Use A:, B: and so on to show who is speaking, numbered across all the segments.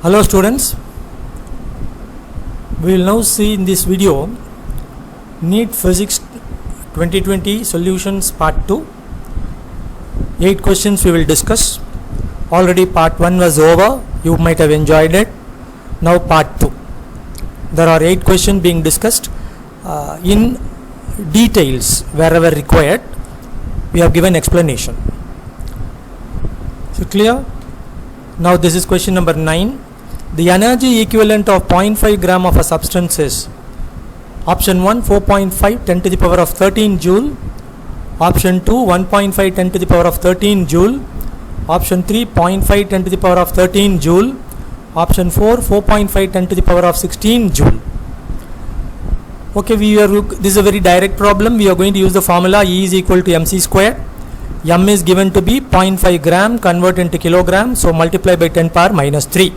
A: Hello students, we will now see in this video NEET Physics 2020 Solutions Part 2. 8 questions we will discuss. Already part 1 was over, you might have enjoyed it. Now part 2. There are 8 questions being discussed in details wherever required. We have given explanation. So clear? Now this is question number 9. The energy equivalent of 0.5 gram of a substance is option 1 4.5 10 to the power of 13 joule, option 2 1.5 10 to the power of 13 joule, option 3 0.5 10 to the power of 13 joule, option 4 4.5 10 to the power of 16 joule. Okay, this is a very direct problem. We are going to use the formula E is equal to mc square. M is given to be 0.5 gram, convert into kilogram, so multiply by 10 power minus 3.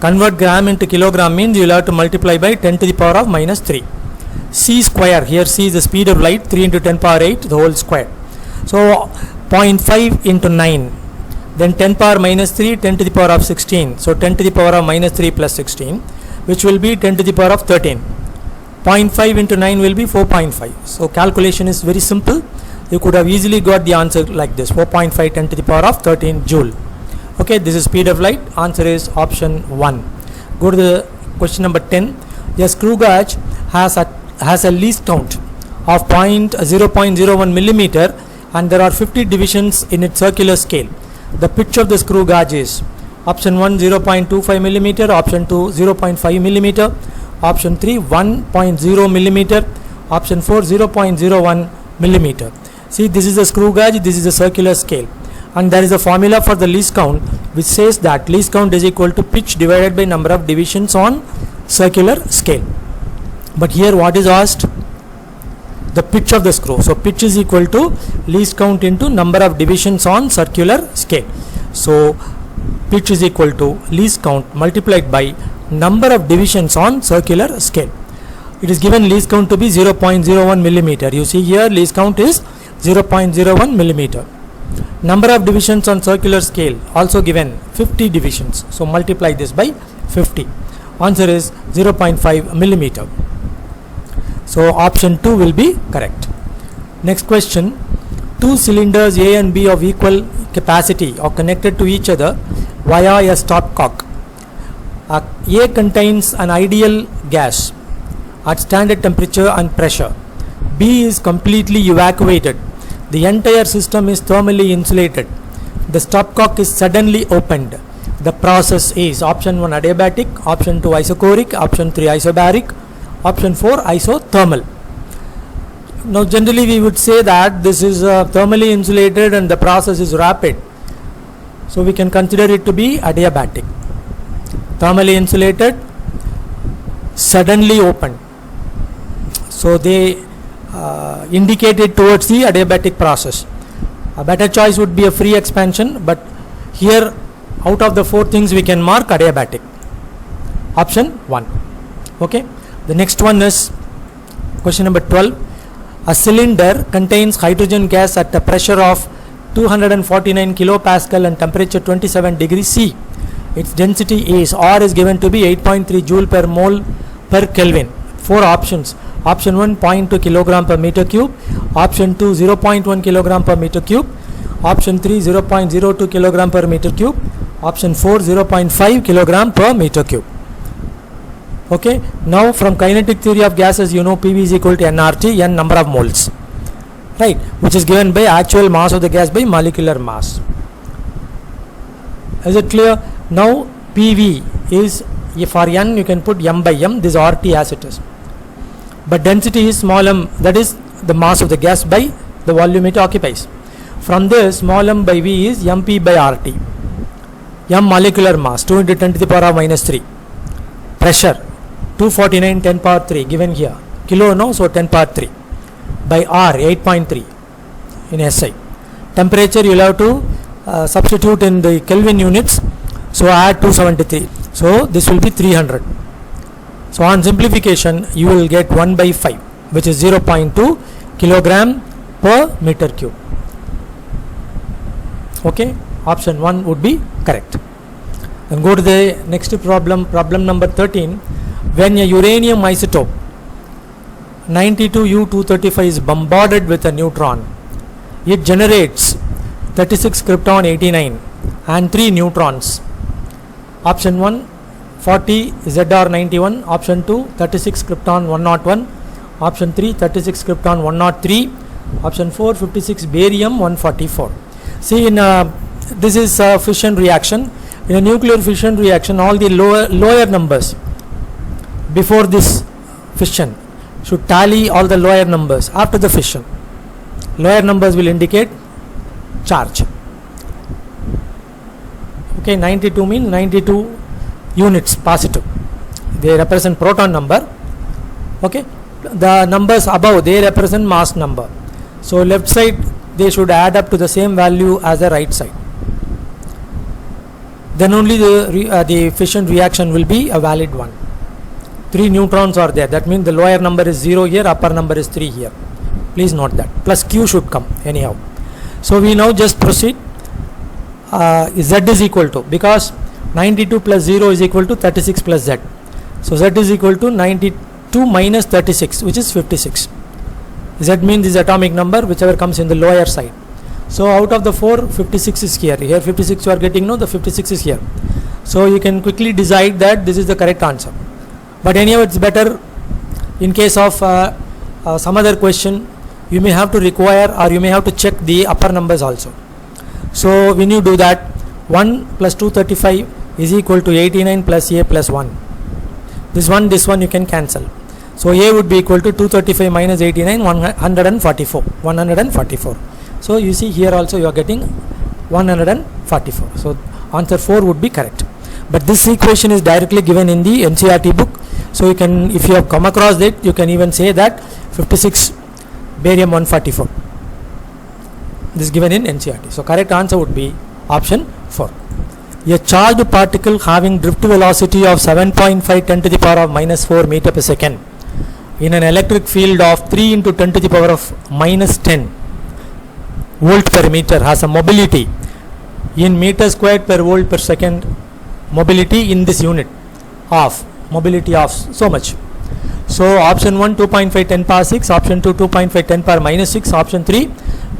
A: Convert gram into kilogram means you will have to multiply by 10 to the power of minus 3. C square, here C is the speed of light, 3 into 10 power 8 the whole square. So 0.5 into 9, then 10 power minus 3, 10 to the power of 16. So 10 to the power of minus 3 plus 16, which will be 10 to the power of 13. 0.5 into 9 will be 4.5. So calculation is very simple. You could have easily got the answer like this, 4.5 10 to the power of 13 joule. Okay, this is speed of light. Answer is option 1. Go to the question number 10. A screw gauge has a least count of 0.01 millimeter and there are 50 divisions in its circular scale. The pitch of the screw gauge is option 1 0.25 millimeter, option 2 0.5 millimeter, option 3 1.0 millimeter, option 4 0.01 millimeter. See, this is a screw gauge, this is a circular scale, and there is a formula for the least count which says that least count is equal to pitch divided by number of divisions on circular scale. But here what is asked? The pitch of the screw. So pitch is equal to least count into number of divisions on circular scale. So pitch is equal to least count multiplied by number of divisions on circular scale. It is given least count to be 0.01 millimeter. You see here least count is 0.01 millimeter. Number of divisions on circular scale also given 50 divisions. So multiply this by 50. Answer is 0.5 millimeter. So option 2 will be correct. Next question. Two cylinders A and B of equal capacity are connected to each other via a stopcock. A contains an ideal gas at standard temperature and pressure. B is completely evacuated. The entire system is thermally insulated. The stopcock is suddenly opened. The process is option 1 adiabatic, option 2 isochoric, option 3 isobaric, option 4 isothermal. Now generally we would say that this is thermally insulated and the process is rapid. So we can consider it to be adiabatic. Thermally insulated, suddenly opened. So they indicated towards the adiabatic process. A better choice would be a free expansion, but here out of the 4 things we can mark adiabatic. Option 1. Okay. The next one is question number 12. A cylinder contains hydrogen gas at a pressure of 249 kilopascal and temperature 27 degrees C. Its density is R is given to be 8.3 joule per mole per Kelvin. 4 options. Option 1 0.2 kilogram per meter cube, option 2 0.1 kilogram per meter cube, option 3 0.02 kilogram per meter cube, option 4 0.5 kilogram per meter cube. Okay, now from kinetic theory of gases you know PV is equal to nRT, n number of moles, right, which is given by actual mass of the gas by molecular mass. Is it clear? Now PV is, for n you can put m by m, this RT as it is. But density is small m, that is the mass of the gas by the volume it occupies. From this, small m by V is mp by RT. M molecular mass 2 into 10 to the power of minus 3. Pressure 249 10 power 3 given here. Kilo no, so 10 power 3 by R 8.3 in SI. Temperature you will have to substitute in the Kelvin units, so add 273. So this will be 300. So on simplification you will get 1 by 5, which is 0.2 kilogram per meter cube. Okay, option 1 would be correct. Then go to the next problem, problem number 13. When a uranium isotope 92U235 is bombarded with a neutron, it generates 36 krypton 89 and 3 neutrons. Option 1 40 ZR91, option 2 36 krypton 101, option 3 36 krypton 103, option 4 56 barium 144. See, in this is a fission reaction. In a nuclear fission reaction, all the lower numbers before this fission should tally all the lower numbers after the fission. Lower numbers will indicate charge. Okay, 92 means 92 units positive. They represent proton number. Okay, the numbers above, they represent mass number. So left side, they should add up to the same value as the right side. Then only the fission reaction will be a valid one. 3 neutrons are there. That means the lower number is 0 here, upper number is 3 here. Please note that. Plus Q should come anyhow. So we now just proceed. Z is equal to, because 92 plus 0 is equal to 36 plus Z. So Z is equal to 92 minus 36, which is 56. Z means this atomic number, whichever comes in the lower side. So out of the 4, 56 is here. Here 56 you are getting, no, the 56 is here. So you can quickly decide that this is the correct answer. But anyhow, it's better in case of some other question, you may have to require or you may have to check the upper numbers also. So when you do that, 1 plus 235 is equal to 89 plus A plus 1. This one you can cancel. So A would be equal to 235 minus 89, 144. So you see here also you are getting 144. So answer 4 would be correct. But this equation is directly given in the NCERT book. So you can, if you have come across it, you can even say that 56 barium 144. This is given in NCERT. So correct answer would be option 4. A charged particle having drift velocity of 7.5 10 to the power of minus 4 meter per second in an electric field of 3 into 10 to the power of minus 10 volt per meter has a mobility in meter squared per volt per second mobility in this unit of mobility of so much. So option 1 2.5 10 power 6, option 2 2.5 10 power minus 6, option 3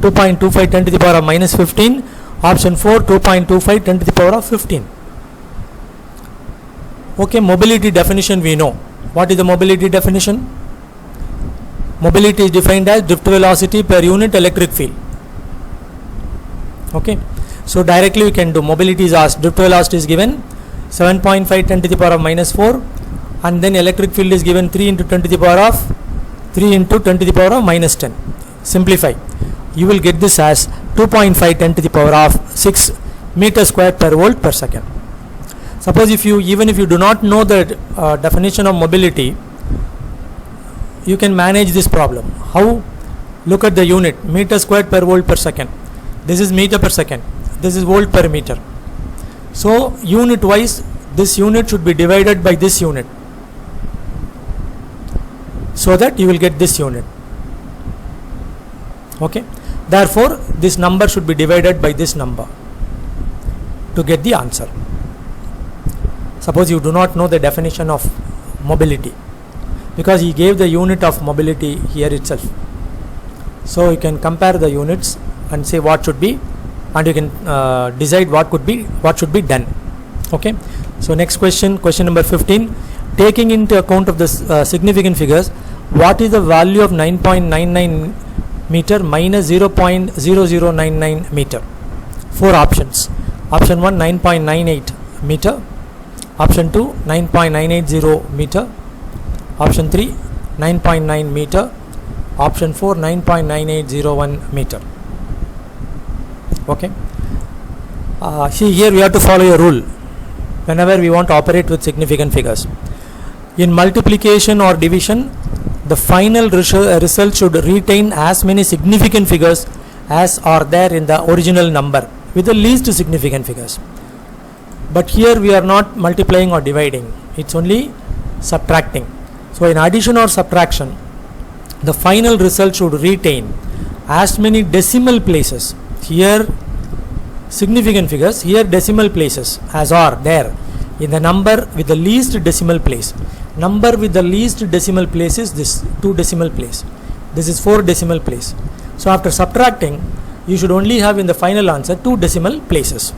A: 2.25 10 to the power of minus 15, option 4 2.25 10 to the power of 15. Okay, mobility definition we know. What is the mobility definition? Mobility is defined as drift velocity per unit electric field. Okay, so directly we can do. Mobility is asked, drift velocity is given 7.5 10 to the power of minus 4, and then electric field is given 3 into 10 to the power of 3 into 10 to the power of minus 10. Simplify, you will get this as 2.5 10 to the power of 6 meter square per volt per second. Suppose if you, even if you do not know the definition of mobility, you can manage this problem. How? Look at the unit, meter square per volt per second. This is meter per second, this is volt per meter. So unit wise, this unit should be divided by this unit, so that you will get this unit. Okay, therefore this number should be divided by this number to get the answer. Suppose you do not know the definition of mobility, because he gave the unit of mobility here itself. So you can compare the units and say what should be, and you can decide what should be done. Okay, so next question, question number 15. Taking into account of the significant figures, what is the value of 9.99 meter minus 0.0099 meter? 4 options. Option 1 9.98 meter, option 2 9.980 meter, option 3 9.9 meter, option 4 9.9801 meter. Okay, see here we have to follow a rule whenever we want to operate with significant figures. In multiplication or division, the final result should retain as many significant figures as are there in the original number with the least significant figures. But here we are not multiplying or dividing, it's only subtracting. So in addition or subtraction, the final result should retain as many decimal places. Here significant figures. Here decimal places as are there in the number with the least decimal place. Number with the least decimal place is this 2 decimal place. This is 4 decimal place. So after subtracting, you should only have in the final answer 2 decimal places.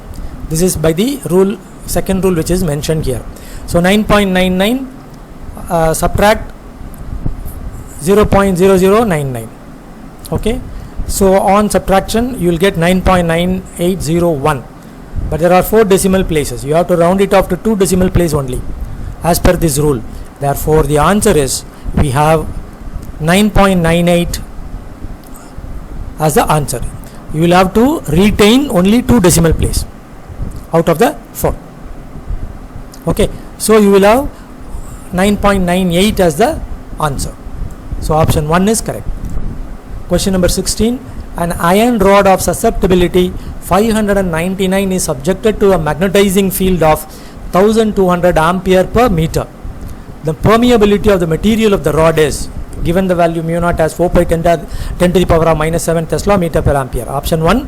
A: This is by the rule, second rule, which is mentioned here. So 9.99 subtract 0.0099. Okay. So on subtraction, you will get 9.9801. But there are 4 decimal places. You have to round it off to 2 decimal place only, as per this rule. Therefore, the answer is we have 9.98 as the answer. You will have to retain only 2 decimal place out of the 4. Okay. So you will have 9.98 as the answer. So option 1 is correct. Question number 16. An iron rod of susceptibility 599 is subjected to a magnetizing field of 1200 ampere per meter. The permeability of the material of the rod is given the value mu naught as 4 pi 10 to the power of minus 7 Tesla meter per ampere. Option 1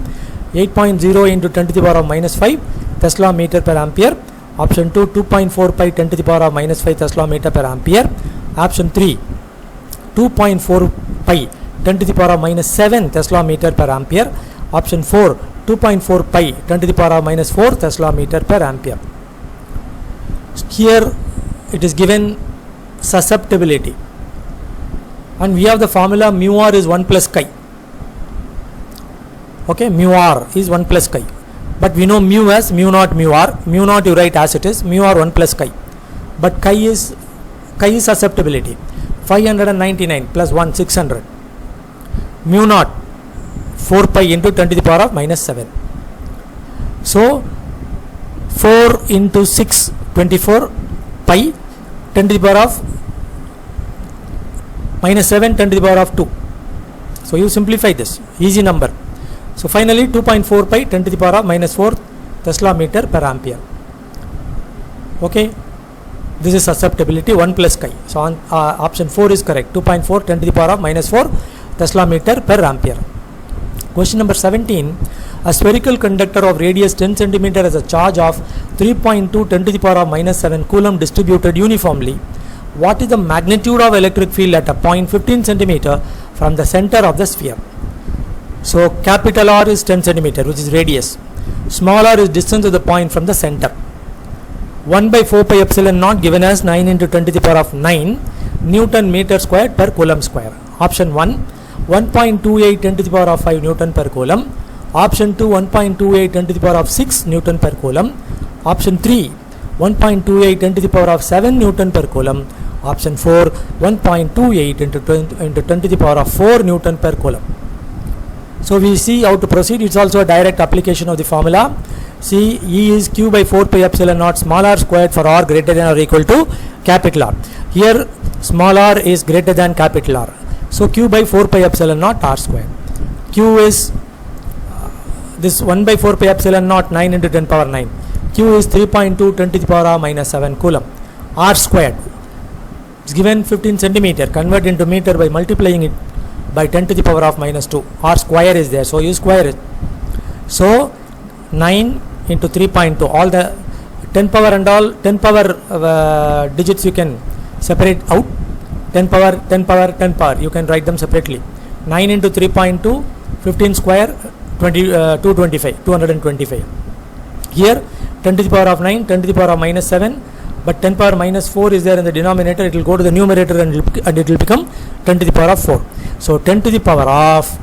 A: 8.0 into 10 to the power of minus 5 Tesla meter per ampere. Option 2 2.4 pi 10 to the power of minus 5 Tesla meter per ampere. Option 3 2.4 pi 10 to the power of minus 7 Tesla meter per ampere. Option 4 2.4 pi 10 to the power of minus 4 Tesla meter per ampere. Here it is given susceptibility, and we have the formula mu r is 1 plus chi. Okay, mu r is 1 plus chi, but we know mu as mu naught mu r. Mu naught you write as it is, mu r 1 plus chi, but chi is susceptibility. 599 plus 1 600. Mu naught 4 pi into 10 to the power of minus 7. So 4 into 6 24 pi 10 to the power of minus 7 10 to the power of 2. So you simplify this, easy number. So finally 2.4 pi 10 to the power of minus 4 Tesla meter per ampere. Okay, this is susceptibility 1 plus chi. So on, option 4 is correct. 2.4 10 to the power of minus 4 Tesla meter per ampere. Question number 17. A spherical conductor of radius 10 cm has a charge of 3.2 10 to the power of minus 7 coulomb distributed uniformly. What is the magnitude of electric field at a point 15 cm from the center of the sphere? So capital R is 10 cm, which is radius. Small r is distance of the point from the center. 1 by 4 pi epsilon naught given as 9 into 10 to the power of 9 Newton meter squared per coulomb square. Option 1 1.28 10 to the power of 5 Newton per coulomb. Option 2 1.28 10 to the power of 6 Newton per coulomb. Option 3 1.28 10 to the power of 7 Newton per coulomb. Option 4 1.28 into 10 to the power of 4 Newton per coulomb. So we see how to proceed. It's also a direct application of the formula. See, E is Q by 4 pi epsilon naught small r squared for r greater than or equal to capital R. Here small r is greater than capital R. So Q by 4 pi epsilon naught r squared. Q is this 1 by 4 pi epsilon naught 9 into 10 power 9. Q is 3.2 10 to the power of minus 7 coulomb. R squared is given 15 centimeter. Convert into meter by multiplying it by 10 to the power of minus 2. R square is there, so you square it. So 9 into 3.2, all the 10 power and all 10 power digits you can separate out. 10 power, 10 power, 10 power, you can write them separately. 9 into 3.2, 15 square, 225. Here 10 to the power of 9, 10 to the power of minus 7, but 10 power minus 4 is there in the denominator. It will go to the numerator and it will become 10 to the power of 4. So 10 to the power of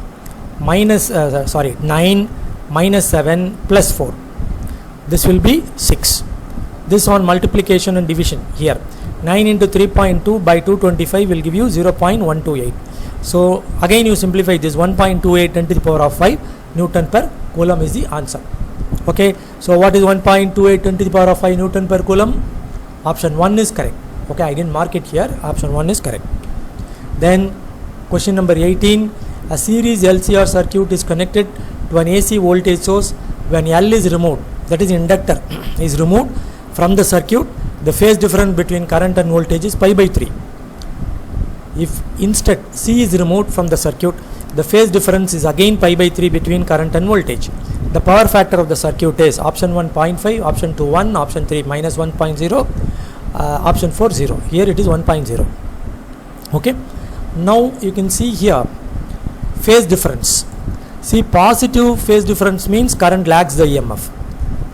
A: minus 9 minus 7 plus 4. This will be 6. This on multiplication and division here. 9 into 3.2 by 225 will give you 0.128. So again you simplify this. 1.28 10 to the power of 5 Newton per coulomb is the answer. Okay. So what is 1.28 10 to the power of 5 Newton per coulomb? Option 1 is correct. Okay, I didn't mark it here. Option 1 is correct. Then question number 18. A series LCR circuit is connected to an AC voltage source. When L is removed, that is inductor is removed from the circuit, the phase difference between current and voltage is pi by 3. If instead C is removed from the circuit, the phase difference is again pi by 3 between current and voltage. the power factor of the circuit is option 1 0.5, option 2 1, option 3 minus 1.0, option 4 0. Here it is 1.0. Okay. Now you can see here phase difference. See, positive phase difference means current lags the EMF.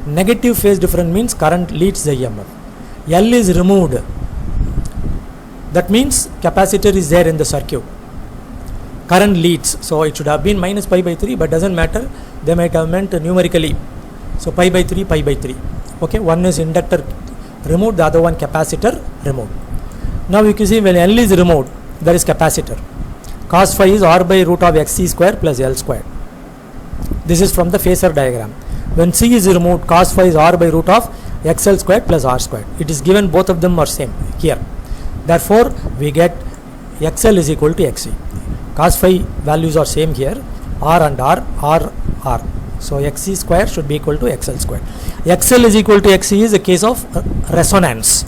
A: Negative phase difference means current leads the EMF. L is removed. That means capacitor is there in the circuit. Current leads. So it should have been minus pi by 3, but doesn't matter. They might have meant numerically. So pi by 3, pi by 3. Okay, one is inductor removed, the other one capacitor removed. Now you can see when L is removed, there is capacitor. Cos phi is R by root of XC square plus L square. This is from the phasor diagram. When C is removed, cos phi is R by root of XL square plus R square. It is given both of them are same here. Therefore, we get XL is equal to XC. Cos phi values are same here. R and R, R, R. So XC square should be equal to XL square. XL is equal to XC is a case of resonance.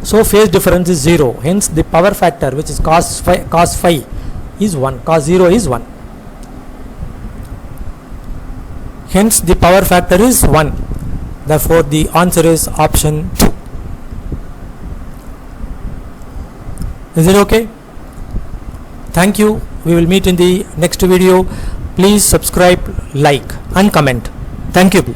A: So phase difference is 0. Hence the power factor, which is cos phi is 1. Cos 0 is 1. Hence the power factor is 1. Therefore the answer is option 2. Is it okay? Thank you. We will meet in the next video. Please subscribe, like and comment. Thank you.